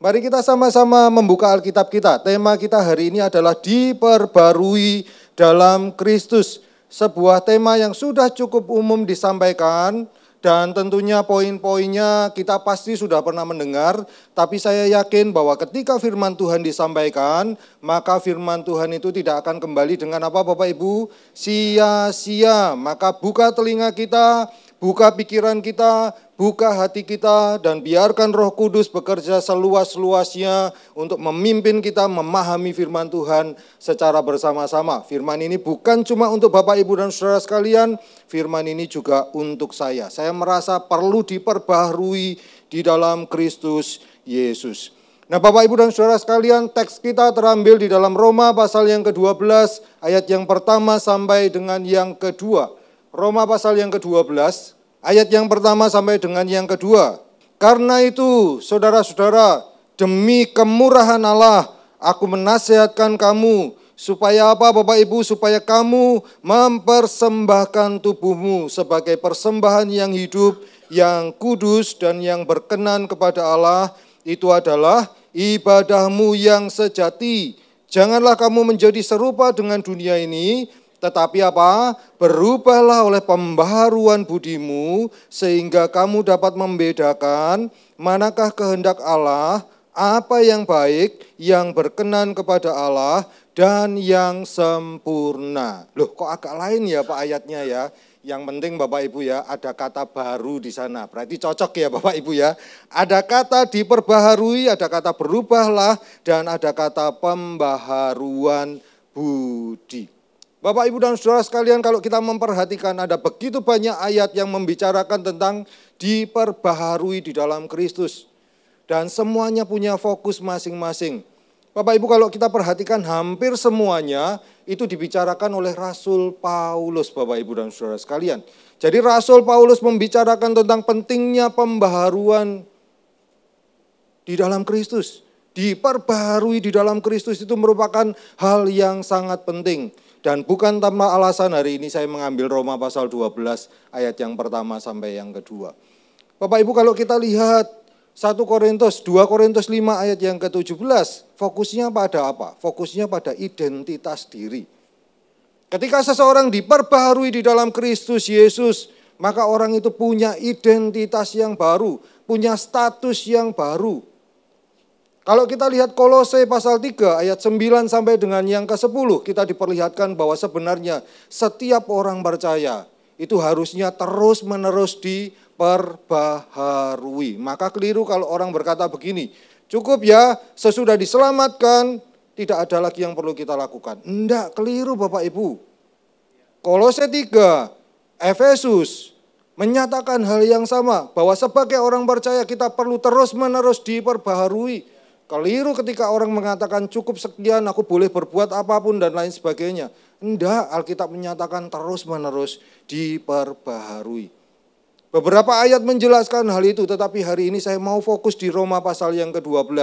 Mari kita sama-sama membuka Alkitab kita. Tema kita hari ini adalah diperbarui dalam Kristus. Sebuah tema yang sudah cukup umum disampaikan dan tentunya poin-poinnya kita pasti sudah pernah mendengar. Tapi saya yakin bahwa ketika firman Tuhan disampaikan, maka firman Tuhan itu tidak akan kembali dengan apa Bapak Ibu? Sia-sia. Maka buka telinga kita, buka pikiran kita, buka hati kita, dan biarkan Roh Kudus bekerja seluas-luasnya untuk memimpin kita memahami firman Tuhan secara bersama-sama. Firman ini bukan cuma untuk Bapak, Ibu, dan saudara sekalian, firman ini juga untuk saya. Saya merasa perlu diperbaharui di dalam Kristus Yesus. Nah Bapak, Ibu, dan saudara sekalian, teks kita terambil di dalam Roma pasal yang ke-12, ayat yang pertama sampai dengan yang kedua. Roma pasal yang ke-12, ayat yang pertama sampai dengan yang kedua. Karena itu, saudara-saudara, demi kemurahan Allah, aku menasihatkan kamu, supaya apa Bapak Ibu? Supaya kamu mempersembahkan tubuhmu sebagai persembahan yang hidup, yang kudus, dan yang berkenan kepada Allah. Itu adalah ibadahmu yang sejati. Janganlah kamu menjadi serupa dengan dunia ini, tetapi apa? Berubahlah oleh pembaharuan budimu, sehingga kamu dapat membedakan manakah kehendak Allah, apa yang baik, yang berkenan kepada Allah, dan yang sempurna. Loh, kok agak lain ya Pak ayatnya ya? Yang penting Bapak Ibu ya, ada kata baru di sana. Berarti cocok ya Bapak Ibu ya. Ada kata diperbaharui, ada kata berubahlah, dan ada kata pembaharuan budi. Bapak, Ibu, dan saudara sekalian, kalau kita memperhatikan ada begitu banyak ayat yang membicarakan tentang diperbaharui di dalam Kristus. Dan semuanya punya fokus masing-masing. Bapak, Ibu, kalau kita perhatikan hampir semuanya itu dibicarakan oleh Rasul Paulus, Bapak, Ibu, dan saudara sekalian. Jadi Rasul Paulus membicarakan tentang pentingnya pembaharuan di dalam Kristus. Diperbaharui di dalam Kristus itu merupakan hal yang sangat penting. Dan bukan tanpa alasan hari ini saya mengambil Roma pasal 12 ayat yang pertama sampai yang kedua. Bapak Ibu, kalau kita lihat 1 Korintus, 2 Korintus 5 ayat yang ke-17, fokusnya pada apa? Fokusnya pada identitas diri. Ketika seseorang diperbaharui di dalam Kristus Yesus, maka orang itu punya identitas yang baru, punya status yang baru. Kalau kita lihat Kolose pasal 3 ayat 9 sampai dengan yang ke-10, kita diperlihatkan bahwa sebenarnya setiap orang percaya itu harusnya terus-menerus diperbaharui. Maka keliru kalau orang berkata begini, cukup ya sesudah diselamatkan, tidak ada lagi yang perlu kita lakukan. Enggak, keliru Bapak Ibu. Kolose 3, Efesus menyatakan hal yang sama, bahwa sebagai orang percaya kita perlu terus-menerus diperbaharui. Keliru ketika orang mengatakan cukup sekian, aku boleh berbuat apapun dan lain sebagainya. Enggak, Alkitab menyatakan terus-menerus diperbaharui. Beberapa ayat menjelaskan hal itu, tetapi hari ini saya mau fokus di Roma pasal yang ke-12.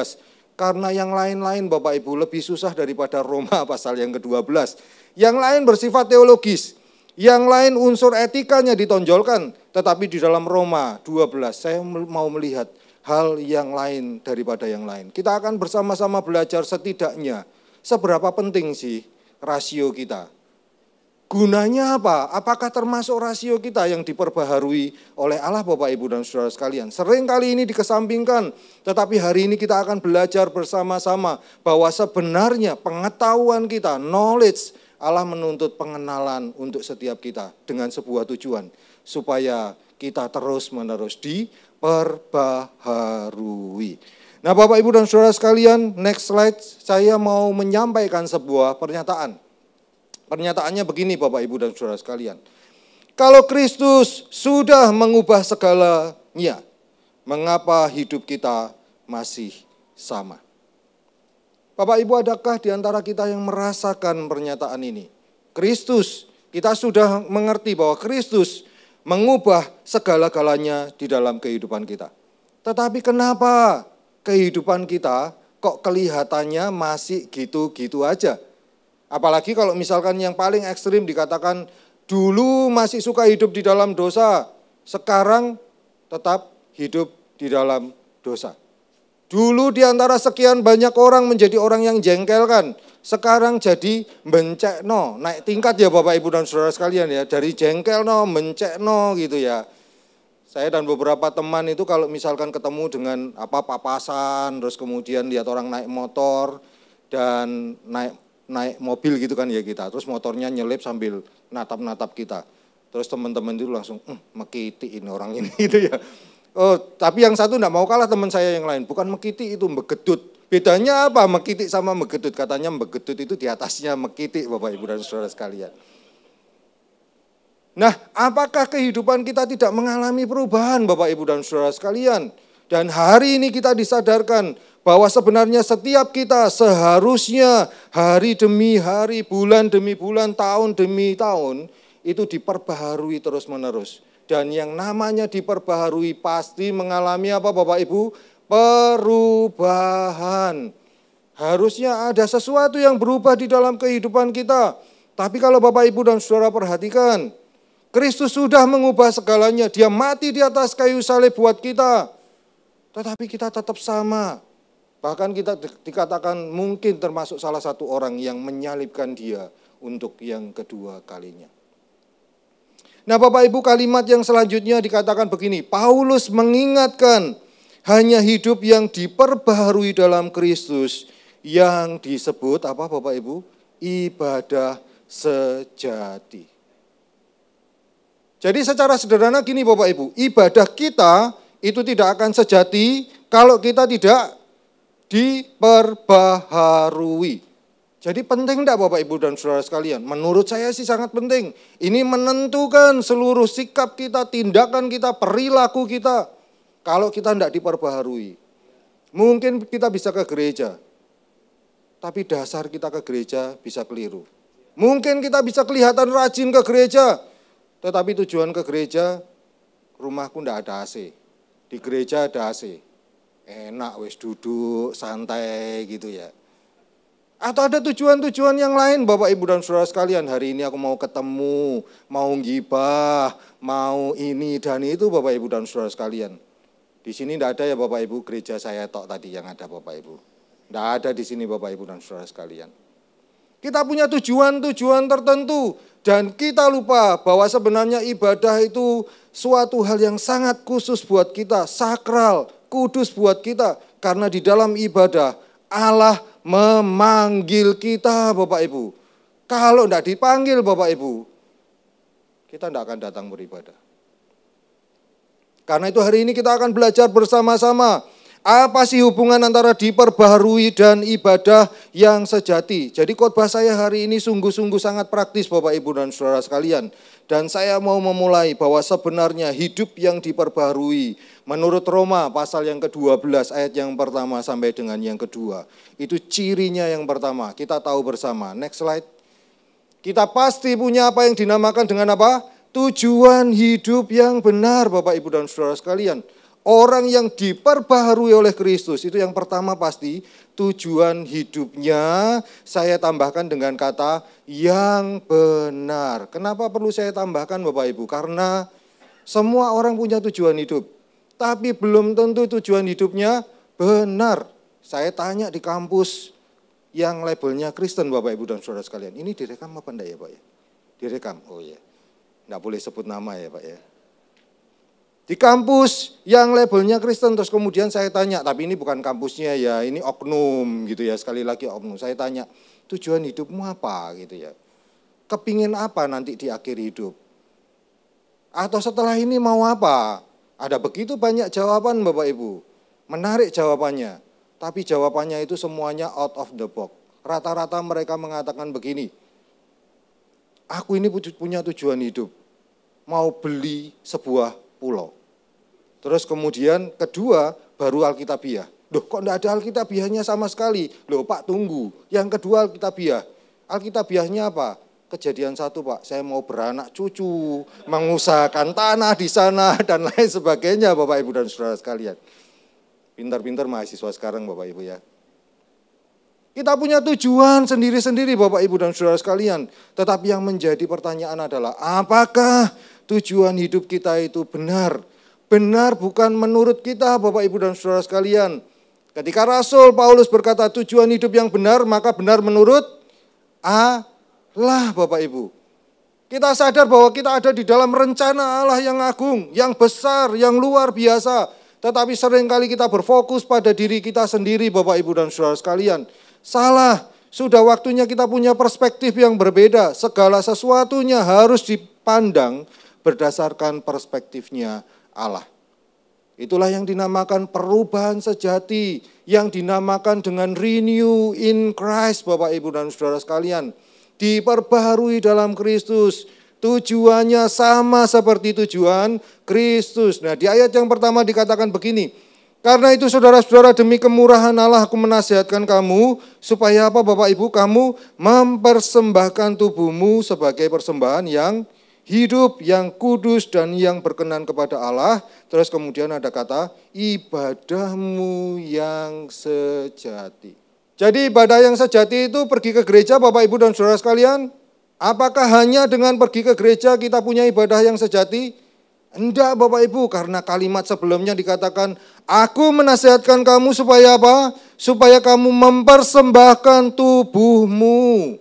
Karena yang lain-lain Bapak Ibu lebih susah daripada Roma pasal yang ke-12. Yang lain bersifat teologis, yang lain unsur etikanya ditonjolkan. Tetapi di dalam Roma 12 saya mau melihat hal yang lain daripada yang lain. Kita akan bersama-sama belajar setidaknya seberapa penting sih rasio kita. Gunanya apa? Apakah termasuk rasio kita yang diperbaharui oleh Allah Bapak Ibu dan saudara sekalian? Sering kali ini dikesampingkan, tetapi hari ini kita akan belajar bersama-sama bahwa sebenarnya pengetahuan kita, knowledge, Allah menuntut pengenalan untuk setiap kita dengan sebuah tujuan. Supaya kita terus-menerus diperbaharui. Nah Bapak Ibu dan saudara sekalian, next slide, saya mau menyampaikan sebuah pernyataan. Pernyataannya begini Bapak Ibu dan saudara sekalian. Kalau Kristus sudah mengubah segalanya, mengapa hidup kita masih sama? Bapak Ibu, adakah di antara kita yang merasakan pernyataan ini? Kristus, kita sudah mengerti bahwa Kristus mengubah segala-galanya di dalam kehidupan kita. Tetapi kenapa kehidupan kita kok kelihatannya masih gitu-gitu aja? Apalagi kalau misalkan yang paling ekstrim dikatakan dulu masih suka hidup di dalam dosa, sekarang tetap hidup di dalam dosa. Dulu di antara sekian banyak orang menjadi orang yang jengkelkan. Sekarang jadi mencekno, naik tingkat ya Bapak Ibu dan Saudara sekalian ya. Dari jengkelno, mencekno gitu ya. Saya dan beberapa teman itu kalau misalkan ketemu dengan papasan, terus kemudian lihat orang naik motor dan naik mobil gitu kan ya kita. Terus motornya nyelip sambil natap-natap kita. Terus teman-teman itu langsung, mekiti ini orang ini gitu ya. Oh, tapi yang satu enggak mau kalah teman saya yang lain. Bukan mekiti itu megedut. Bedanya apa mekiti sama megedut? Katanya megedut itu di atasnya mekiti Bapak Ibu dan Saudara sekalian. Nah, apakah kehidupan kita tidak mengalami perubahan Bapak Ibu dan Saudara sekalian? Dan hari ini kita disadarkan bahwa sebenarnya setiap kita seharusnya hari demi hari, bulan demi bulan, tahun demi tahun itu diperbaharui terus-menerus. Dan yang namanya diperbaharui pasti mengalami apa Bapak Ibu? Perubahan. Harusnya ada sesuatu yang berubah di dalam kehidupan kita. Tapi kalau Bapak Ibu dan Saudara perhatikan, Kristus sudah mengubah segalanya. Dia mati di atas kayu salib buat kita. Tetapi kita tetap sama. Bahkan kita dikatakan mungkin termasuk salah satu orang yang menyalibkan dia untuk yang kedua kalinya. Nah Bapak Ibu, kalimat yang selanjutnya dikatakan begini. Paulus mengingatkan hanya hidup yang diperbaharui dalam Kristus yang disebut apa Bapak Ibu? Ibadah sejati. Jadi secara sederhana gini Bapak Ibu, ibadah kita itu tidak akan sejati kalau kita tidak diperbaharui. Jadi penting enggak Bapak Ibu dan Saudara sekalian? Menurut saya sih sangat penting. Ini menentukan seluruh sikap kita, tindakan kita, perilaku kita. Kalau kita enggak diperbaharui. Mungkin kita bisa ke gereja, tapi dasar kita ke gereja bisa keliru. Mungkin kita bisa kelihatan rajin ke gereja, tetapi tujuan ke gereja, rumahku enggak ada AC. Di gereja ada AC. Enak wis duduk, santai gitu ya. Atau ada tujuan-tujuan yang lain Bapak Ibu dan Saudara sekalian. Hari ini aku mau ketemu, mau gibah, mau ini dan itu Bapak Ibu dan Saudara sekalian. Di sini tidak ada ya Bapak Ibu, gereja saya tok tadi yang ada Bapak Ibu. Tidak ada di sini Bapak Ibu dan Saudara sekalian. Kita punya tujuan-tujuan tertentu dan kita lupa bahwa sebenarnya ibadah itu suatu hal yang sangat khusus buat kita, sakral, kudus buat kita. Karena di dalam ibadah Allah memanggil kita Bapak Ibu. Kalau tidak dipanggil Bapak Ibu, kita tidak akan datang beribadah. Karena itu hari ini kita akan belajar bersama-sama. Apa sih hubungan antara diperbaharui dan ibadah yang sejati? Jadi khotbah saya hari ini sungguh-sungguh sangat praktis Bapak Ibu dan Saudara sekalian. Dan saya mau memulai bahwa sebenarnya hidup yang diperbaharui menurut Roma pasal yang ke-12 ayat yang pertama sampai dengan yang kedua. Itu cirinya yang pertama, kita tahu bersama. Next slide. Kita pasti punya apa yang dinamakan dengan apa? Tujuan hidup yang benar Bapak Ibu dan Saudara sekalian. Orang yang diperbaharui oleh Kristus itu yang pertama pasti tujuan hidupnya saya tambahkan dengan kata yang benar. Kenapa perlu saya tambahkan Bapak Ibu? Karena semua orang punya tujuan hidup. Tapi belum tentu tujuan hidupnya benar. Saya tanya di kampus yang labelnya Kristen Bapak Ibu dan Saudara sekalian. Ini direkam apa enggak ya Pak ya? Direkam, oh ya. Enggak boleh sebut nama ya Pak ya. Di kampus yang labelnya Kristen, terus kemudian saya tanya, tapi ini bukan kampusnya ya, ini oknum gitu ya, sekali lagi oknum. Saya tanya, tujuan hidupmu apa gitu ya? Kepingin apa nanti di akhir hidup? Atau setelah ini mau apa? Ada begitu banyak jawaban Bapak Ibu, menarik jawabannya. Tapi jawabannya itu semuanya out of the box. Rata-rata mereka mengatakan begini, aku ini punya tujuan hidup, mau beli sebuah pulau. Terus kemudian kedua baru Alkitabiah. Loh kok enggak ada Alkitabiahnya sama sekali? Loh Pak tunggu, yang kedua Alkitabiah. Alkitabiahnya apa? Kejadian 1 Pak, saya mau beranak cucu, mengusahakan tanah di sana dan lain sebagainya Bapak Ibu dan Saudara sekalian. Pintar-pintar mahasiswa sekarang Bapak Ibu ya. Kita punya tujuan sendiri-sendiri Bapak Ibu dan Saudara sekalian. Tetapi yang menjadi pertanyaan adalah apakah tujuan hidup kita itu benar? Benar bukan menurut kita Bapak Ibu dan Saudara sekalian. Ketika Rasul Paulus berkata tujuan hidup yang benar, maka benar menurut Allah, Bapak Ibu. Kita sadar bahwa kita ada di dalam rencana Allah yang agung, yang besar, yang luar biasa. Tetapi seringkali kita berfokus pada diri kita sendiri, Bapak Ibu dan saudara sekalian. Salah, sudah waktunya kita punya perspektif yang berbeda. Segala sesuatunya harus dipandang berdasarkan perspektifnya Allah. Itulah yang dinamakan perubahan sejati, yang dinamakan dengan renew in Christ, Bapak Ibu dan saudara sekalian. Diperbaharui dalam Kristus. Tujuannya sama seperti tujuan Kristus. Nah, di ayat yang pertama dikatakan begini. Karena itu saudara-saudara, demi kemurahan Allah aku menasihatkan kamu, supaya apa Bapak Ibu? Kamu mempersembahkan tubuhmu sebagai persembahan yang hidup, yang kudus dan yang berkenan kepada Allah. Terus kemudian ada kata ibadahmu yang sejati. Jadi ibadah yang sejati itu pergi ke gereja, Bapak Ibu dan saudara sekalian. Apakah hanya dengan pergi ke gereja kita punya ibadah yang sejati? Enggak Bapak Ibu, karena kalimat sebelumnya dikatakan, aku menasihatkan kamu supaya apa? Supaya kamu mempersembahkan tubuhmu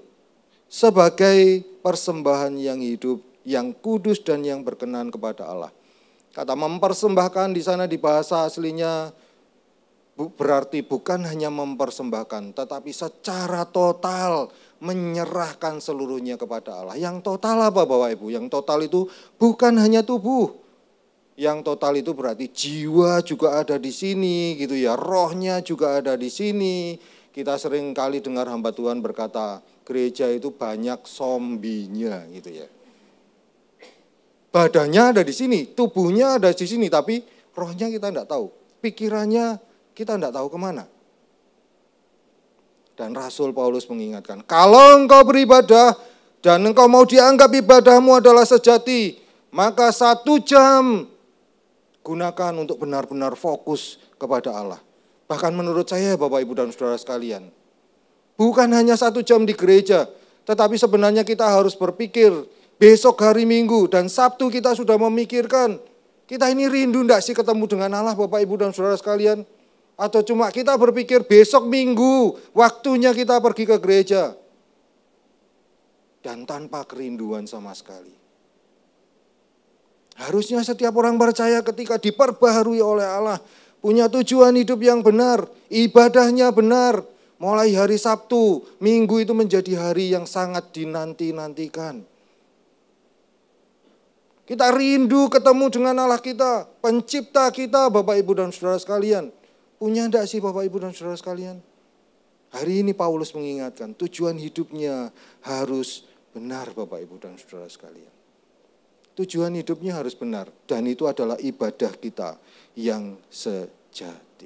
sebagai persembahan yang hidup, yang kudus dan yang berkenan kepada Allah. Kata mempersembahkan di sana di bahasa aslinya berarti bukan hanya mempersembahkan, tetapi secara total menyerahkan seluruhnya kepada Allah. Yang total apa Bapak Ibu? Yang total itu bukan hanya tubuh. Yang total itu berarti jiwa juga ada di sini gitu ya, rohnya juga ada di sini. Kita sering kali dengar hamba Tuhan berkata, gereja itu banyak zombinya gitu ya. Badannya ada di sini, tubuhnya ada di sini, tapi rohnya kita tidak tahu. Pikirannya kita tidak tahu kemana. Dan Rasul Paulus mengingatkan, kalau engkau beribadah dan engkau mau dianggap ibadahmu adalah sejati, maka 1 jam gunakan untuk benar-benar fokus kepada Allah. Bahkan menurut saya Bapak Ibu dan saudara sekalian, bukan hanya 1 jam di gereja, tetapi sebenarnya kita harus berpikir, besok hari Minggu dan Sabtu kita sudah memikirkan, kita ini rindu enggak sih ketemu dengan Allah Bapak Ibu dan saudara sekalian? Atau cuma kita berpikir besok Minggu, waktunya kita pergi ke gereja. Dan tanpa kerinduan sama sekali. Harusnya setiap orang percaya ketika diperbaharui oleh Allah, punya tujuan hidup yang benar, ibadahnya benar. Mulai hari Sabtu, Minggu itu menjadi hari yang sangat dinanti-nantikan. Kita rindu ketemu dengan Allah kita, pencipta kita Bapak Ibu dan saudara sekalian. Punya enggak sih Bapak Ibu dan saudara sekalian? Hari ini Paulus mengingatkan tujuan hidupnya harus benar Bapak Ibu dan saudara sekalian. Tujuan hidupnya harus benar dan itu adalah ibadah kita yang sejati.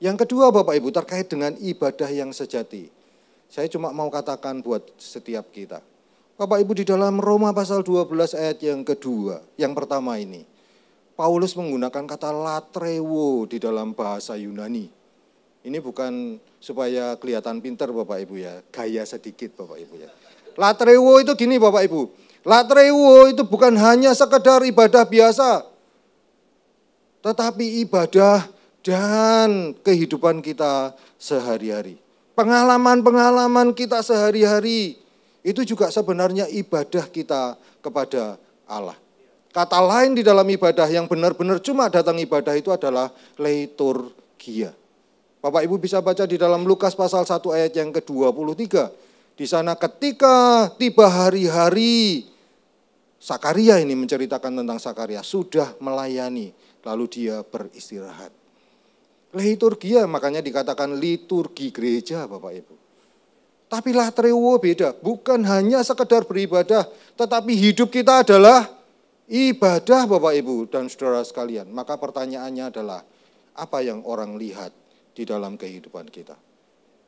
Yang kedua Bapak Ibu terkait dengan ibadah yang sejati. Saya cuma mau katakan buat setiap kita. Bapak Ibu di dalam Roma pasal 12 ayat yang kedua, yang pertama ini. Paulus menggunakan kata latrewo di dalam bahasa Yunani. Ini bukan supaya kelihatan pintar Bapak Ibu ya, gaya sedikit Bapak Ibu ya. Latrewo itu gini Bapak Ibu, latrewo itu bukan hanya sekedar ibadah biasa, tetapi ibadah dan kehidupan kita sehari-hari. Pengalaman-pengalaman kita sehari-hari, itu juga sebenarnya ibadah kita kepada Allah. Kata lain di dalam ibadah yang benar-benar cuma datang ibadah itu adalah liturgia. Bapak Ibu bisa baca di dalam Lukas pasal 1 ayat yang ke-23. Di sana ketika tiba hari-hari, Sakaria ini menceritakan tentang Sakaria, sudah melayani, lalu dia beristirahat. Liturgia makanya dikatakan liturgi gereja Bapak Ibu. Tapi latrewo beda, bukan hanya sekedar beribadah, tetapi hidup kita adalah ibadah Bapak Ibu dan saudara sekalian. Maka pertanyaannya adalah, apa yang orang lihat di dalam kehidupan kita?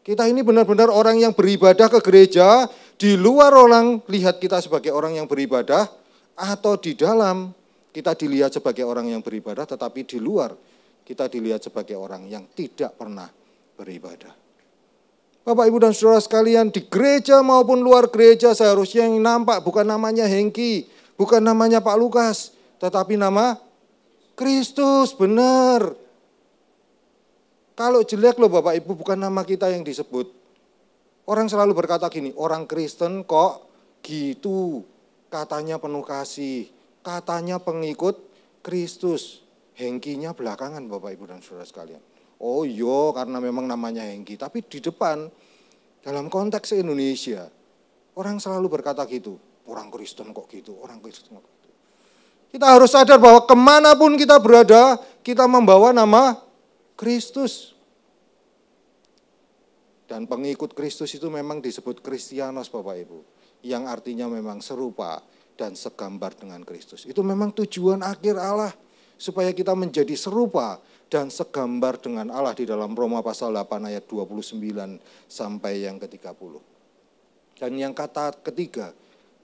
Kita ini benar-benar orang yang beribadah ke gereja, di luar orang lihat kita sebagai orang yang beribadah, atau di dalam kita dilihat sebagai orang yang beribadah, tetapi di luar kita dilihat sebagai orang yang tidak pernah beribadah. Bapak Ibu dan saudara sekalian, di gereja maupun luar gereja seharusnya yang nampak bukan namanya Hengki, bukan namanya Pak Lukas, tetapi nama Kristus, benar. Kalau jelek loh Bapak Ibu, bukan nama kita yang disebut. Orang selalu berkata gini, orang Kristen kok gitu, katanya penuh kasih, katanya pengikut Kristus. Hengkinya belakangan Bapak Ibu dan Saudara sekalian. Oh iya, karena memang namanya Hengki, tapi di depan, dalam konteks Indonesia, orang selalu berkata gitu, orang Kristen kok gitu, orang Kristen kok gitu. Kita harus sadar bahwa kemanapun kita berada, kita membawa nama Kristus. Dan pengikut Kristus itu memang disebut Kristianos Bapak Ibu. Yang artinya memang serupa dan segambar dengan Kristus. Itu memang tujuan akhir Allah. Supaya kita menjadi serupa dan segambar dengan Allah di dalam Roma pasal 8 ayat 29 sampai yang ke-30. Dan yang kata ketiga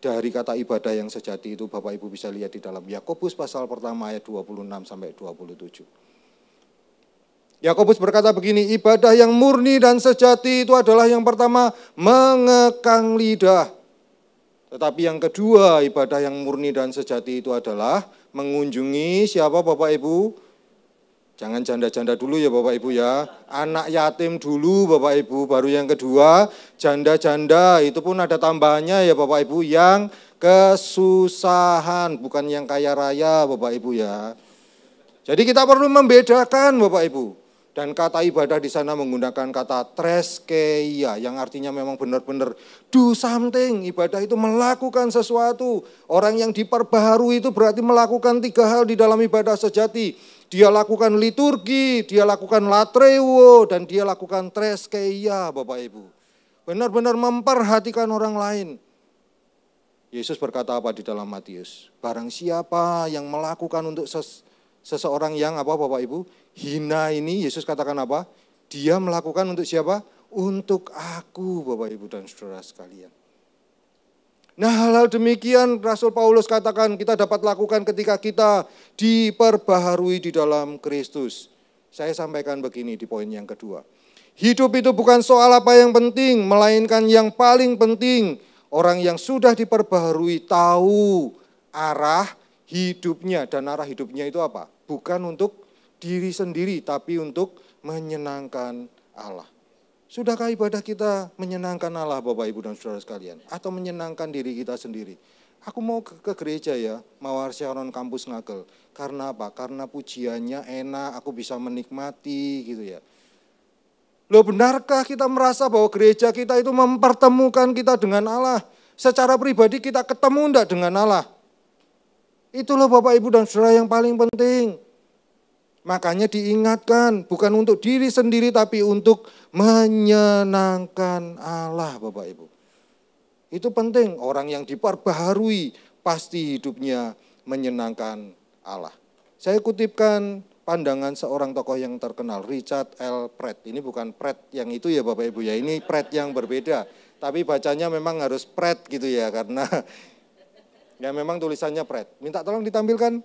dari kata ibadah yang sejati itu Bapak Ibu bisa lihat di dalam Yakobus pasal pertama ayat 26 sampai 27. Yakobus berkata begini, ibadah yang murni dan sejati itu adalah yang pertama mengekang lidah. Tetapi yang kedua ibadah yang murni dan sejati itu adalah mengunjungi siapa Bapak Ibu? Jangan janda-janda dulu ya Bapak Ibu ya. Anak yatim dulu Bapak Ibu. Baru yang kedua janda-janda, itu pun ada tambahannya ya Bapak Ibu. Yang kesusahan, bukan yang kaya raya Bapak Ibu ya. Jadi kita perlu membedakan Bapak Ibu. Dan kata ibadah di sana menggunakan kata treskeia yang artinya memang benar-benar do something. Ibadah itu melakukan sesuatu. Orang yang diperbaharui itu berarti melakukan 3 hal di dalam ibadah sejati. Dia lakukan liturgi, dia lakukan latreuo, dan dia lakukan treskeia Bapak Ibu. Benar-benar memperhatikan orang lain. Yesus berkata apa di dalam Matius? Barang siapa yang melakukan untuk seseorang yang apa Bapak Ibu? Hina ini, Yesus katakan apa? Dia melakukan untuk siapa? Untuk aku Bapak Ibu dan Saudara sekalian. Nah hal-hal demikian Rasul Paulus katakan kita dapat lakukan ketika kita diperbaharui di dalam Kristus. Saya sampaikan begini di poin yang kedua. Hidup itu bukan soal apa yang penting, melainkan yang paling penting. Orang yang sudah diperbaharui tahu arah hidupnya, dan arah hidupnya itu apa? Bukan untuk diri sendiri, tapi untuk menyenangkan Allah. Sudahkah ibadah kita menyenangkan Allah Bapak Ibu dan Saudara sekalian? Atau menyenangkan diri kita sendiri? Aku mau ke gereja ya, Mawar Sharon Kampus Ngagel. Karena apa? Karena pujiannya enak, aku bisa menikmati gitu ya. Loh benarkah kita merasa bahwa gereja kita itu mempertemukan kita dengan Allah? Secara pribadi kita ketemu enggak dengan Allah? Itulah Bapak Ibu dan Saudara yang paling penting. Makanya diingatkan, bukan untuk diri sendiri tapi untuk menyenangkan Allah Bapak Ibu. Itu penting, orang yang diperbaharui pasti hidupnya menyenangkan Allah. Saya kutipkan pandangan seorang tokoh yang terkenal, Richard L. Pratt. Ini bukan Pratt yang itu ya Bapak Ibu ya, ini Pratt yang berbeda. Tapi bacanya memang harus Pratt gitu ya, karena ya memang tulisannya Pratt. Minta tolong ditampilkan.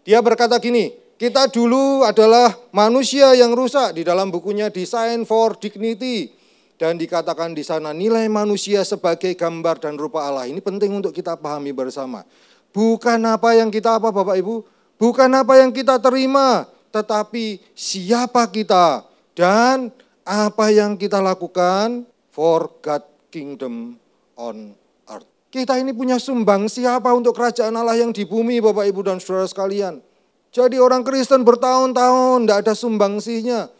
Dia berkata gini, kita dulu adalah manusia yang rusak di dalam bukunya Design for Dignity. Dan dikatakan di sana nilai manusia sebagai gambar dan rupa Allah. Ini penting untuk kita pahami bersama. Bukan apa yang kita apa Bapak Ibu? Bukan apa yang kita terima. Tetapi siapa kita dan apa yang kita lakukan for God kingdom on earth. Kita ini punya sumbang siapa untuk kerajaan Allah yang di bumi Bapak Ibu dan Saudara sekalian. Jadi orang Kristen bertahun-tahun tidak ada sumbangsihnya.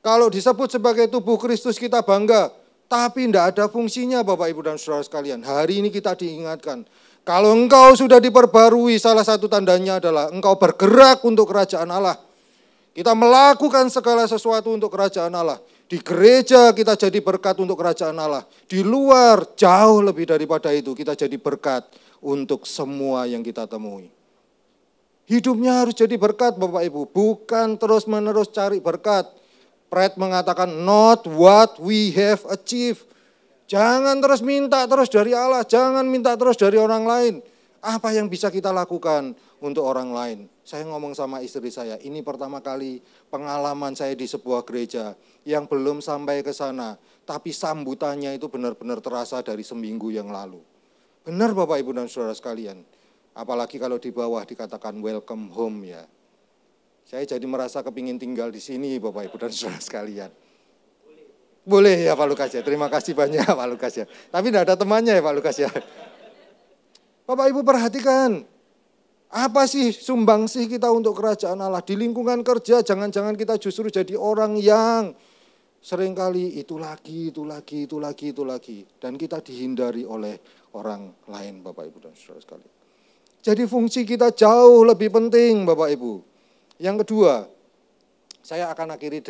Kalau disebut sebagai tubuh Kristus kita bangga. Tapi tidak ada fungsinya Bapak Ibu dan Saudara sekalian. Hari ini kita diingatkan. Kalau engkau sudah diperbarui, salah satu tandanya adalah engkau bergerak untuk kerajaan Allah. Kita melakukan segala sesuatu untuk kerajaan Allah. Di gereja kita jadi berkat untuk kerajaan Allah. Di luar jauh lebih daripada itu kita jadi berkat untuk semua yang kita temui. Hidupnya harus jadi berkat Bapak Ibu, bukan terus-menerus cari berkat. Pratt mengatakan not what we have achieved. Jangan terus minta terus dari Allah, jangan minta terus dari orang lain. Apa yang bisa kita lakukan untuk orang lain? Saya ngomong sama istri saya, ini pertama kali pengalaman saya di sebuah gereja yang belum sampai ke sana. Tapi sambutannya itu benar-benar terasa dari seminggu yang lalu. Benar Bapak Ibu dan Saudara sekalian. Apalagi kalau di bawah dikatakan welcome home ya. Saya jadi merasa kepingin tinggal di sini Bapak Ibu dan saudara sekalian. Boleh ya Pak Lukas ya, terima kasih banyak Pak Lukas ya. Tapi tidak ada temannya ya Pak Lukas ya. Bapak Ibu perhatikan, apa sih sumbangsih kita untuk kerajaan Allah? Di lingkungan kerja jangan-jangan kita justru jadi orang yang seringkali itu lagi. Dan kita dihindari oleh orang lain Bapak Ibu dan saudara sekalian. Jadi fungsi kita jauh lebih penting Bapak Ibu. Yang kedua, saya akan akhiri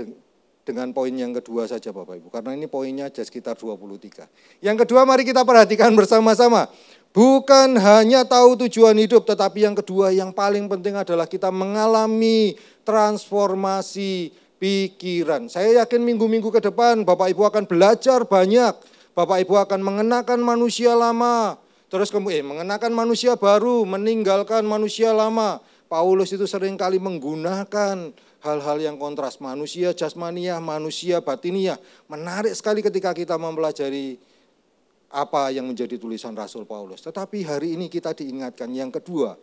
dengan poin yang kedua saja Bapak Ibu. Karena ini poinnya aja sekitar 23. Yang kedua mari kita perhatikan bersama-sama. Bukan hanya tahu tujuan hidup, tetapi yang kedua yang paling penting adalah kita mengalami transformasi pikiran. Saya yakin minggu-minggu ke depan Bapak Ibu akan belajar banyak. Bapak Ibu akan mengenakan manusia lama. Terus kemudian mengenakan manusia baru, meninggalkan manusia lama. Paulus itu seringkali menggunakan hal-hal yang kontras, manusia jasmaniah, manusia batiniah. Menarik sekali ketika kita mempelajari apa yang menjadi tulisan Rasul Paulus. Tetapi hari ini kita diingatkan yang kedua,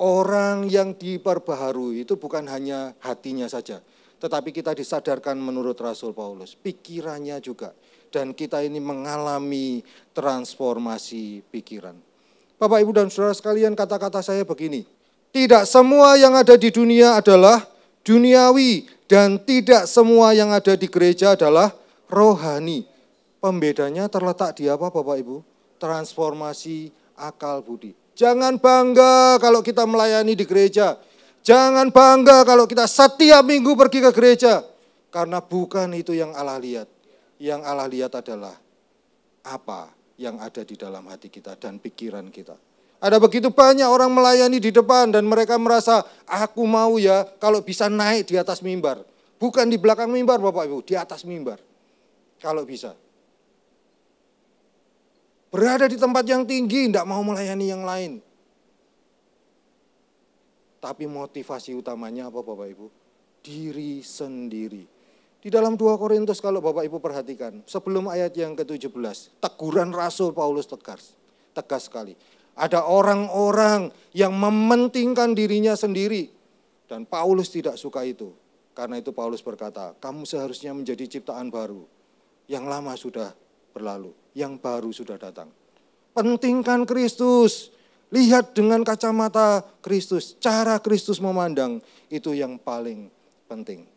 orang yang diperbaharui itu bukan hanya hatinya saja, tetapi kita disadarkan menurut Rasul Paulus, pikirannya juga. Dan kita ini mengalami transformasi pikiran. Bapak, Ibu, dan saudara sekalian, kata-kata saya begini. Tidak semua yang ada di dunia adalah duniawi dan tidak semua yang ada di gereja adalah rohani. Pembedanya terletak di apa Bapak Ibu? Transformasi akal budi. Jangan bangga kalau kita melayani di gereja. Jangan bangga kalau kita setiap minggu pergi ke gereja. Karena bukan itu yang Allah lihat. Yang Allah lihat adalah apa yang ada di dalam hati kita dan pikiran kita. Ada begitu banyak orang melayani di depan dan mereka merasa, aku mau ya kalau bisa naik di atas mimbar. Bukan di belakang mimbar Bapak Ibu, di atas mimbar. Kalau bisa. Berada di tempat yang tinggi, tidak mau melayani yang lain. Tapi motivasi utamanya apa Bapak Ibu? Diri sendiri. Di dalam 2 Korintus kalau Bapak Ibu perhatikan, sebelum ayat yang ke-17, teguran Rasul Paulus tegas sekali. Ada orang-orang yang mementingkan dirinya sendiri. Dan Paulus tidak suka itu. Karena itu Paulus berkata, kamu seharusnya menjadi ciptaan baru. Yang lama sudah berlalu, yang baru sudah datang. Pentingkan Kristus. Lihat dengan kacamata Kristus. Cara Kristus memandang, itu yang paling penting.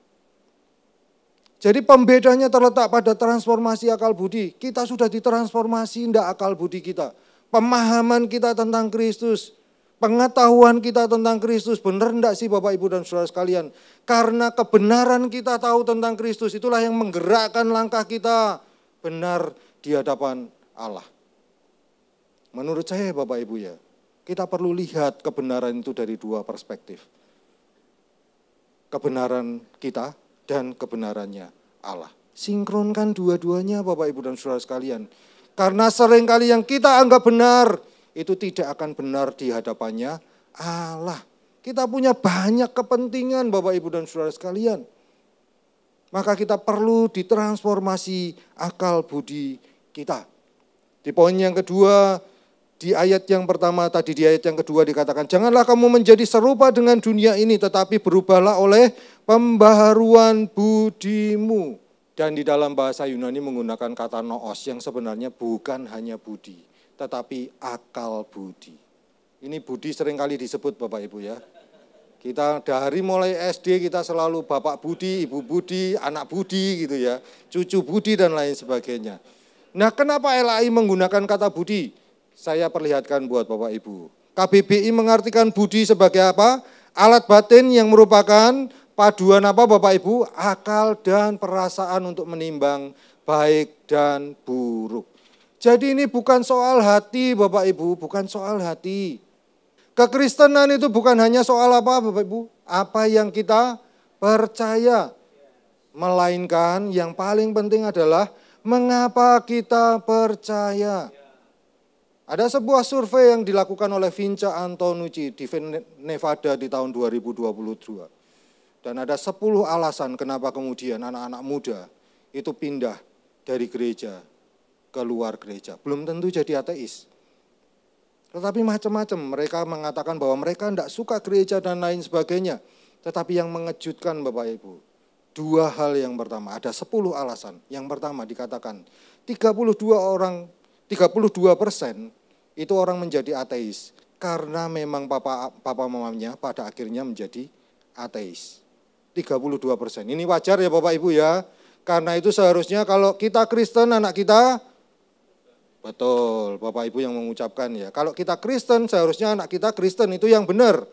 Jadi pembedanya terletak pada transformasi akal budi. Kita sudah ditransformasi, tidak akal budi kita. Pemahaman kita tentang Kristus, pengetahuan kita tentang Kristus, benar enggak sih Bapak Ibu dan saudara sekalian? Karena kebenaran kita tahu tentang Kristus, itulah yang menggerakkan langkah kita benar di hadapan Allah. Menurut saya Bapak Ibu ya, kita perlu lihat kebenaran itu dari 2 perspektif. Kebenaran kita dan kebenarannya Allah. Sinkronkan dua-duanya Bapak Ibu dan saudara sekalian. Karena seringkali yang kita anggap benar, itu tidak akan benar di hadapannya Allah. Kita punya banyak kepentingan Bapak Ibu dan saudara sekalian. Maka kita perlu ditransformasi akal budi kita. Di poin yang kedua, di ayat yang pertama tadi, di ayat yang kedua dikatakan, janganlah kamu menjadi serupa dengan dunia ini, tetapi berubahlah oleh pembaharuan budimu. Dan di dalam bahasa Yunani menggunakan kata noos yang sebenarnya bukan hanya budi, tetapi akal budi. Ini budi seringkali disebut Bapak Ibu ya. Kita dari mulai SD kita selalu Bapak Budi, Ibu Budi, anak Budi gitu ya. Cucu Budi dan lain sebagainya. Nah kenapa LAI menggunakan kata budi? Saya perlihatkan buat Bapak Ibu. KBBI mengartikan budi sebagai apa? Alat batin yang merupakan paduan apa Bapak Ibu? Akal dan perasaan untuk menimbang baik dan buruk. Jadi ini bukan soal hati Bapak Ibu, bukan soal hati. Kekristenan itu bukan hanya soal apa Bapak Ibu? Apa yang kita percaya. Melainkan yang paling penting adalah mengapa kita percaya. Ada sebuah survei yang dilakukan oleh Vince Antonucci di Nevada di tahun 2022. Dan ada 10 alasan kenapa kemudian anak-anak muda itu pindah dari gereja ke luar gereja. Belum tentu jadi ateis. Tetapi macam-macam. Mereka mengatakan bahwa mereka tidak suka gereja dan lain sebagainya. Tetapi yang mengejutkan Bapak Ibu, dua hal yang pertama, ada 10 alasan. Yang pertama dikatakan 32% itu orang menjadi ateis karena memang papa mamanya pada akhirnya menjadi ateis. 32%. Ini wajar ya Bapak Ibu ya. Karena itu seharusnya kalau kita Kristen anak kita, betul Bapak Ibu yang mengucapkan ya. Kalau kita Kristen seharusnya anak kita Kristen, itu yang benar.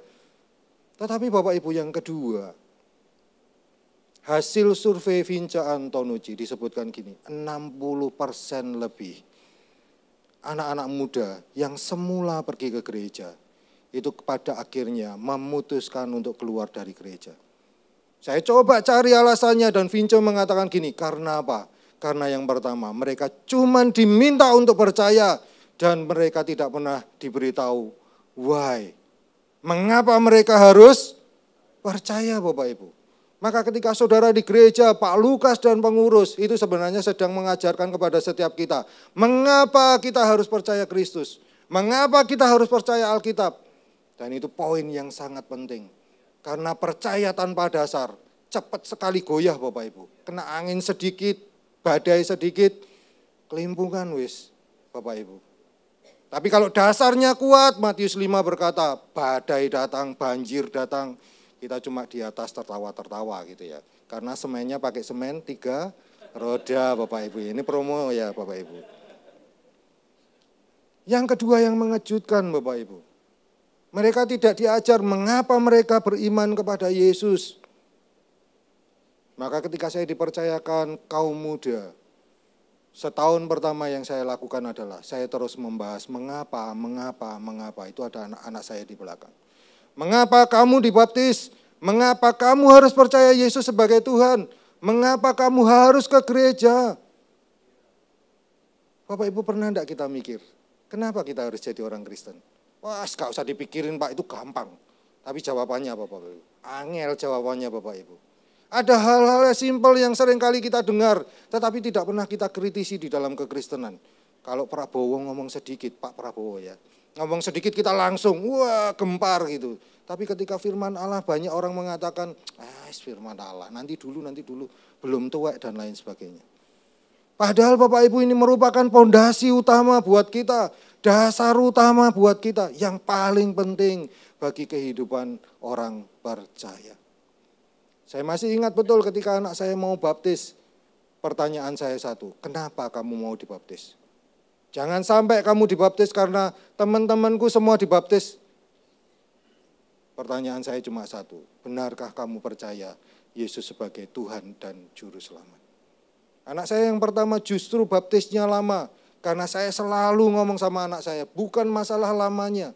Tetapi Bapak Ibu yang kedua, hasil survei Vince Antonucci disebutkan gini, 60% lebih anak-anak muda yang semula pergi ke gereja, itu pada akhirnya memutuskan untuk keluar dari gereja. Saya coba cari alasannya dan Vince mengatakan gini, karena apa? Karena yang pertama, mereka cuma diminta untuk percaya dan mereka tidak pernah diberitahu why. Mengapa mereka harus percaya Bapak Ibu? Maka ketika saudara di gereja, Pak Lukas dan pengurus itu sebenarnya sedang mengajarkan kepada setiap kita. Mengapa kita harus percaya Kristus? Mengapa kita harus percaya Alkitab? Dan itu poin yang sangat penting. Karena percaya tanpa dasar, cepat sekali goyah Bapak Ibu. Kena angin sedikit, badai sedikit, kelimpungan wis Bapak Ibu. Tapi kalau dasarnya kuat, Matius 5 berkata, badai datang, banjir datang, kita cuma di atas tertawa-tertawa gitu ya. Karena semennya pakai semen 3 roda Bapak Ibu. Ini promo ya Bapak Ibu. Yang kedua yang mengejutkan Bapak Ibu. Mereka tidak diajar mengapa mereka beriman kepada Yesus. Maka ketika saya dipercayakan kaum muda, setahun pertama yang saya lakukan adalah saya terus membahas mengapa. Itu ada anak-anak saya di belakang. Mengapa kamu dibaptis? Mengapa kamu harus percaya Yesus sebagai Tuhan? Mengapa kamu harus ke gereja? Bapak Ibu pernah enggak kita mikir, kenapa kita harus jadi orang Kristen? Wah, gak usah dipikirin Pak, itu gampang. Tapi jawabannya apa Bapak Ibu? Angel jawabannya Bapak Ibu. Ada hal-hal simpel yang sering kali kita dengar, tetapi tidak pernah kita kritisi di dalam kekristenan. Kalau Prabowo ngomong sedikit, Pak Prabowo ya, ngomong sedikit kita langsung, wah gempar gitu. Tapi ketika firman Allah banyak orang mengatakan, firman Allah, nanti dulu, belum tuwek dan lain sebagainya. Padahal Bapak Ibu ini merupakan pondasi utama buat kita. Dasar utama buat kita yang paling penting bagi kehidupan orang percaya. Saya masih ingat betul ketika anak saya mau baptis, pertanyaan saya satu, kenapa kamu mau dibaptis? Jangan sampai kamu dibaptis karena teman-temanku semua dibaptis. Pertanyaan saya cuma satu, benarkah kamu percaya Yesus sebagai Tuhan dan Juru Selamat? Anak saya yang pertama justru baptisnya lama. Karena saya selalu ngomong sama anak saya, bukan masalah lamanya,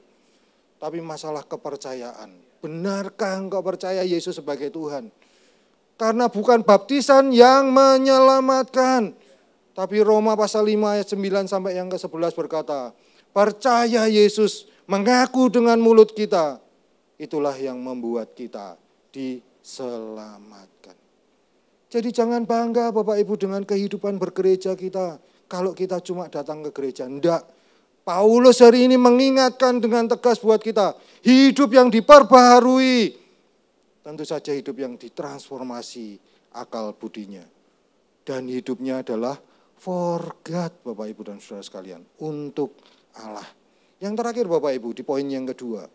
tapi masalah kepercayaan. Benarkah engkau percaya Yesus sebagai Tuhan? Karena bukan baptisan yang menyelamatkan. Tapi Roma pasal 5 ayat 9 sampai yang ke-11 berkata, percaya Yesus, mengaku dengan mulut kita, itulah yang membuat kita diselamatkan. Jadi jangan bangga Bapak Ibu dengan kehidupan bergereja kita. Kalau kita cuma datang ke gereja, enggak. Paulus hari ini mengingatkan dengan tegas buat kita, hidup yang diperbaharui. Tentu saja hidup yang ditransformasi akal budinya. Dan hidupnya adalah for God, Bapak Ibu dan saudara sekalian, untuk Allah. Yang terakhir Bapak Ibu, di poin yang kedua.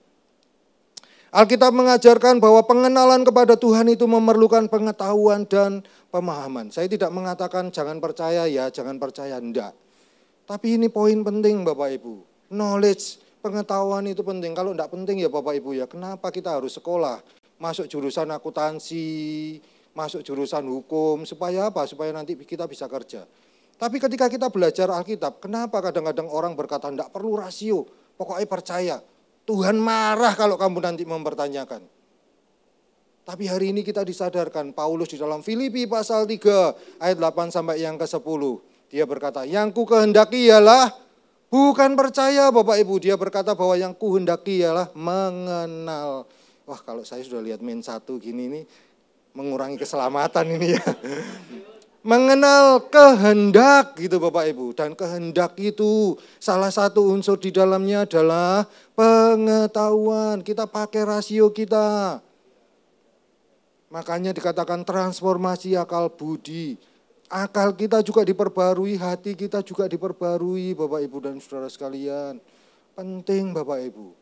Alkitab mengajarkan bahwa pengenalan kepada Tuhan itu memerlukan pengetahuan dan pemahaman. Saya tidak mengatakan jangan percaya ya, jangan percaya, enggak. Tapi ini poin penting Bapak Ibu. Knowledge, pengetahuan itu penting. Kalau enggak penting ya Bapak Ibu ya, kenapa kita harus sekolah? Masuk jurusan akuntansi, masuk jurusan hukum, supaya apa? Supaya nanti kita bisa kerja. Tapi ketika kita belajar Alkitab, kenapa kadang-kadang orang berkata enggak perlu rasio, pokoknya percaya. Tuhan marah kalau kamu nanti mempertanyakan. Tapi hari ini kita disadarkan, Paulus di dalam Filipi pasal 3 ayat 8 sampai yang ke-10. Dia berkata, yang ku kehendaki ialah bukan percaya Bapak Ibu. Dia berkata bahwa yang ku hendaki ialah mengenal. Wah kalau saya sudah lihat min 1 gini nih, mengurangi keselamatan ini ya. Mengenal kehendak gitu Bapak Ibu. Dan kehendak itu salah satu unsur di dalamnya adalah pengetahuan. Kita pakai rasio kita. Makanya dikatakan transformasi akal budi. Akal kita juga diperbarui, hati kita juga diperbarui, Bapak Ibu dan saudara sekalian. Penting Bapak Ibu.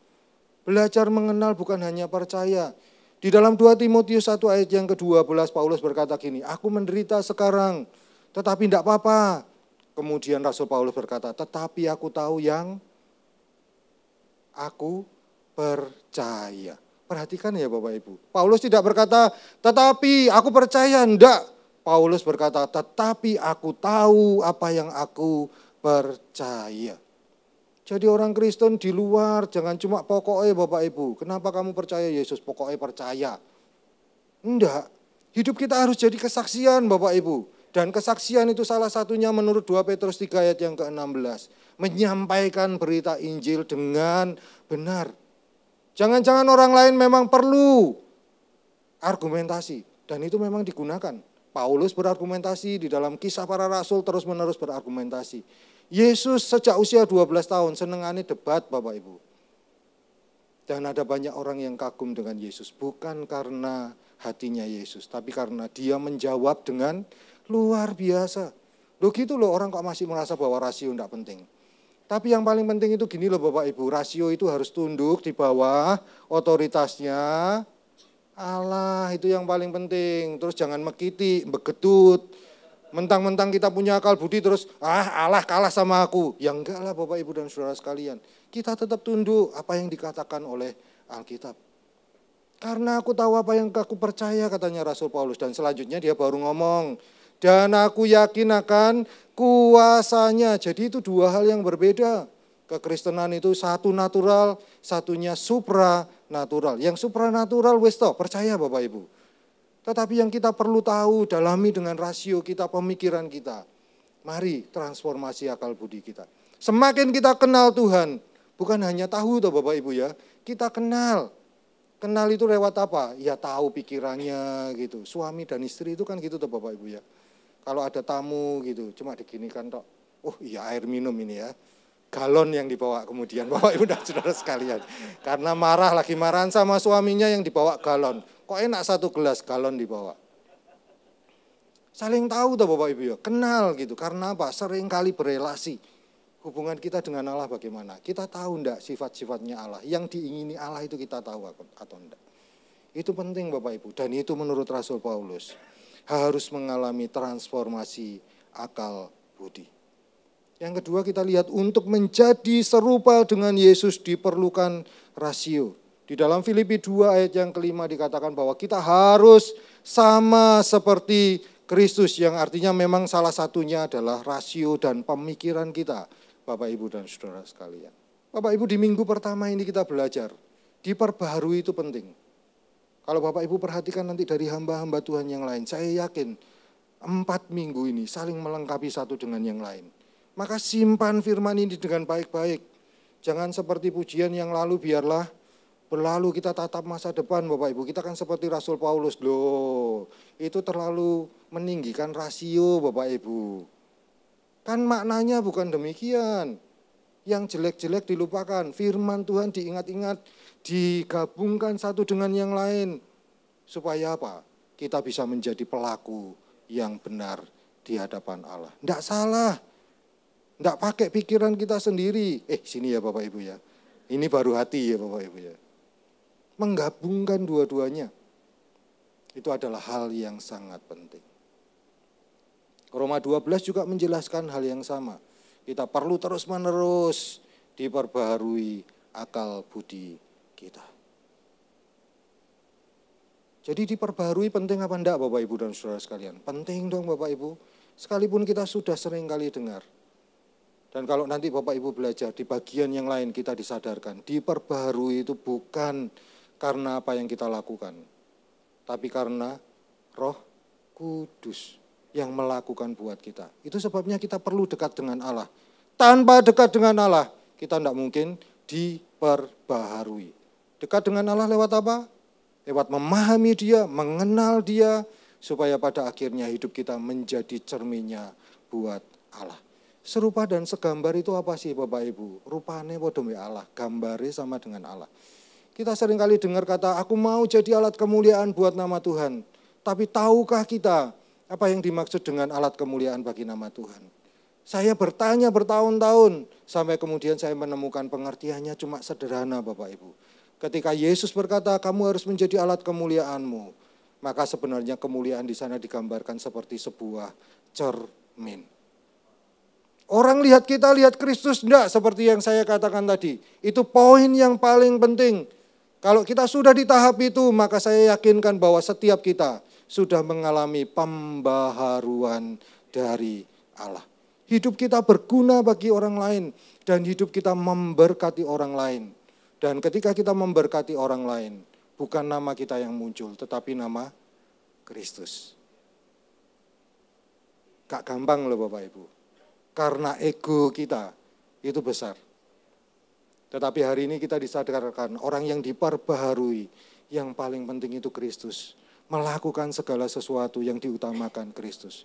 Belajar mengenal bukan hanya percaya. Di dalam 2 Timotius 1 ayat yang ke-12 Paulus berkata gini, aku menderita sekarang tetapi tidak apa-apa. Kemudian Rasul Paulus berkata, tetapi aku tahu yang aku percaya. Perhatikan ya Bapak Ibu. Paulus tidak berkata, tetapi aku percaya, enggak. Paulus berkata, tetapi aku tahu apa yang aku percaya. Jadi orang Kristen di luar jangan cuma pokoknya Bapak Ibu. Kenapa kamu percaya Yesus? Pokoknya percaya. Enggak. Hidup kita harus jadi kesaksian Bapak Ibu. Dan kesaksian itu salah satunya menurut 2 Petrus 3 ayat yang ke-16. Menyampaikan berita Injil dengan benar. Jangan-jangan orang lain memang perlu argumentasi. Dan itu memang digunakan. Paulus berargumentasi, di dalam Kisah Para Rasul terus-menerus berargumentasi. Yesus sejak usia 12 tahun senengannya debat Bapak Ibu. Dan ada banyak orang yang kagum dengan Yesus. Bukan karena hatinya Yesus, tapi karena dia menjawab dengan luar biasa. Loh gitu loh, orang kok masih merasa bahwa rasio tidak penting. Tapi yang paling penting itu gini loh Bapak Ibu, rasio itu harus tunduk di bawah otoritasnya Allah, itu yang paling penting. Terus jangan mekiti, begetut. Mentang-mentang kita punya akal budi terus, Allah kalah sama aku. Ya enggak lah Bapak Ibu dan saudara sekalian. Kita tetap tunduk apa yang dikatakan oleh Alkitab. Karena aku tahu apa yang aku percaya, katanya Rasul Paulus. Dan selanjutnya dia baru ngomong, dan aku yakin akan kuasanya. Jadi itu dua hal yang berbeda. Kekristenan itu satu natural, satunya supranatural. Yang supranatural wis toh, percaya Bapak Ibu. Tetapi yang kita perlu tahu, dalami dengan rasio kita, pemikiran kita. Mari transformasi akal budi kita. Semakin kita kenal Tuhan, bukan hanya tahu toh Bapak Ibu ya, kita kenal. Kenal itu lewat apa? Ya tahu pikirannya gitu. Suami dan istri itu kan gitu toh Bapak Ibu ya. Kalau ada tamu gitu, cuma diginikan toh. Oh iya air minum ini ya. Galon yang dibawa kemudian Bapak Ibu dan saudara sekalian. Karena lagi marahan sama suaminya yang dibawa galon. Kok enak satu gelas galon dibawa. Saling tahu tuh Bapak Ibu ya, kenal gitu. Karena apa? Sering kali berelasi. Hubungan kita dengan Allah bagaimana? Kita tahu enggak sifat-sifatnya Allah? Yang diingini Allah itu kita tahu atau enggak? Itu penting Bapak Ibu. Dan itu menurut Rasul Paulus. Harus mengalami transformasi akal budi. Yang kedua kita lihat untuk menjadi serupa dengan Yesus diperlukan rasio. Di dalam Filipi 2 ayat yang kelima dikatakan bahwa kita harus sama seperti Kristus. Yang artinya memang salah satunya adalah rasio dan pemikiran kita. Bapak Ibu dan saudara sekalian. Bapak Ibu di minggu pertama ini kita belajar. Diperbaharui itu penting. Kalau Bapak Ibu perhatikan nanti dari hamba-hamba Tuhan yang lain. Saya yakin 4 minggu ini saling melengkapi satu dengan yang lain. Maka simpan firman ini dengan baik-baik. Jangan seperti pujian yang lalu biarlah berlalu, kita tatap masa depan Bapak Ibu. Kita kan seperti Rasul Paulus. Loh, itu terlalu meninggikan rasio Bapak Ibu. Kan maknanya bukan demikian. Yang jelek-jelek dilupakan. Firman Tuhan diingat-ingat, digabungkan satu dengan yang lain. Supaya apa? Kita bisa menjadi pelaku yang benar di hadapan Allah. Tidak salah. Tidak pakai pikiran kita sendiri. Sini ya Bapak Ibu ya. Ini baru hati ya Bapak Ibu ya. Menggabungkan dua-duanya. Itu adalah hal yang sangat penting. Roma 12 juga menjelaskan hal yang sama. Kita perlu terus-menerus diperbaharui akal budi kita. Jadi diperbaharui penting apa enggak Bapak Ibu dan saudara sekalian? Penting dong Bapak Ibu. Sekalipun kita sudah sering kali dengar. Dan kalau nanti Bapak Ibu belajar di bagian yang lain kita disadarkan. Diperbaharui itu bukan karena apa yang kita lakukan. Tapi karena Roh Kudus yang melakukan buat kita. Itu sebabnya kita perlu dekat dengan Allah. Tanpa dekat dengan Allah, kita tidak mungkin diperbaharui. Dekat dengan Allah lewat apa? Lewat memahami Dia, mengenal Dia, supaya pada akhirnya hidup kita menjadi cerminnya buat Allah. Serupa dan segambar itu apa sih Bapak Ibu? Rupane padha mbek Allah, gambare sama dengan Allah. Kita seringkali dengar kata, aku mau jadi alat kemuliaan buat nama Tuhan. Tetapi tahukah kita apa yang dimaksud dengan alat kemuliaan bagi nama Tuhan? Saya bertanya bertahun-tahun sampai kemudian saya menemukan pengertiannya cuma sederhana Bapak Ibu. Ketika Yesus berkata kamu harus menjadi alat kemuliaanmu, maka sebenarnya kemuliaan di sana digambarkan seperti sebuah cermin. Orang lihat kita, lihat Kristus, enggak seperti yang saya katakan tadi. Itu poin yang paling penting. Kalau kita sudah di tahap itu, maka saya yakinkan bahwa setiap kita sudah mengalami pembaharuan dari Allah. Hidup kita berguna bagi orang lain dan hidup kita memberkati orang lain. Dan ketika kita memberkati orang lain, bukan nama kita yang muncul, tetapi nama Kristus. Gak gampang loh Bapak Ibu. Karena ego kita itu besar. Tetapi hari ini kita disadarkan orang yang diperbaharui, yang paling penting itu Kristus. Melakukan segala sesuatu yang diutamakan Kristus.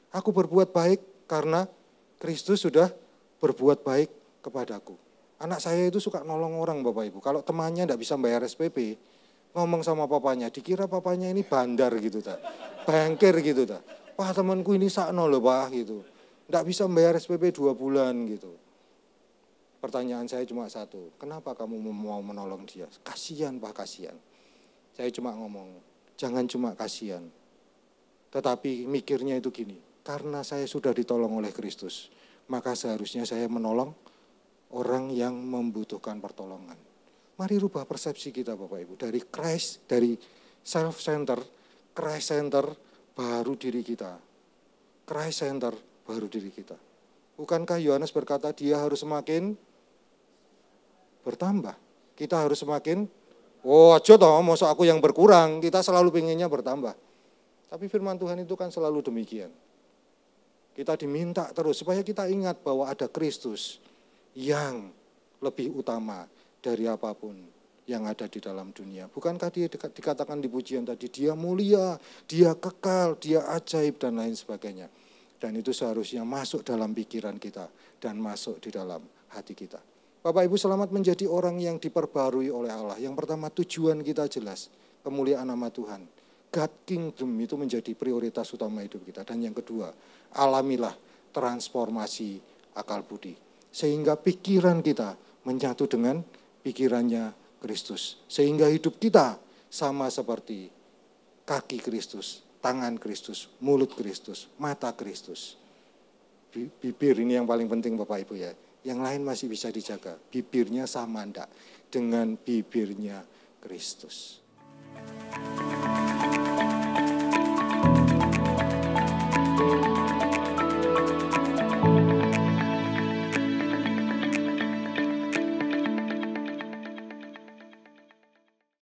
Aku berbuat baik karena Kristus sudah berbuat baik kepadaku. Anak saya itu suka nolong orang Bapak Ibu. Kalau temannya tidak bisa bayar SPP, ngomong sama papanya, dikira papanya ini bandar gitu. Bangkir gitu. Wah temanku ini sakno loh Pak gitu. Tidak bisa membayar SPP 2 bulan gitu. Pertanyaan saya cuma satu, kenapa kamu mau menolong dia? Kasihan Pak, kasihan. Saya cuma ngomong, jangan cuma kasihan. Tetapi mikirnya itu gini, karena saya sudah ditolong oleh Kristus, maka seharusnya saya menolong orang yang membutuhkan pertolongan. Mari rubah persepsi kita Bapak Ibu, dari Christ, dari self-center, Christ-center, baru diri kita. Christ-center, baru diri kita. Bukankah Yohanes berkata dia harus semakin bertambah. Kita harus semakin, aja toh, masa aku yang berkurang, kita selalu pengennya bertambah. Tapi firman Tuhan itu kan selalu demikian. Kita diminta terus supaya kita ingat bahwa ada Kristus yang lebih utama dari apapun yang ada di dalam dunia. Bukankah dia dikatakan di pujian tadi, dia mulia, dia kekal, dia ajaib dan lain sebagainya. Dan itu seharusnya masuk dalam pikiran kita dan masuk di dalam hati kita. Bapak Ibu selamat menjadi orang yang diperbarui oleh Allah. Yang pertama tujuan kita jelas, kemuliaan nama Tuhan. God Kingdom itu menjadi prioritas utama hidup kita. Dan yang kedua, alamilah transformasi akal budi. Sehingga pikiran kita menyatu dengan pikirannya Kristus. Sehingga hidup kita sama seperti kaki Kristus, tangan Kristus, mulut Kristus, mata Kristus. Bibir ini yang paling penting Bapak Ibu ya. Yang lain masih bisa dijaga. Bibirnya sama enggak dengan bibirnya Kristus.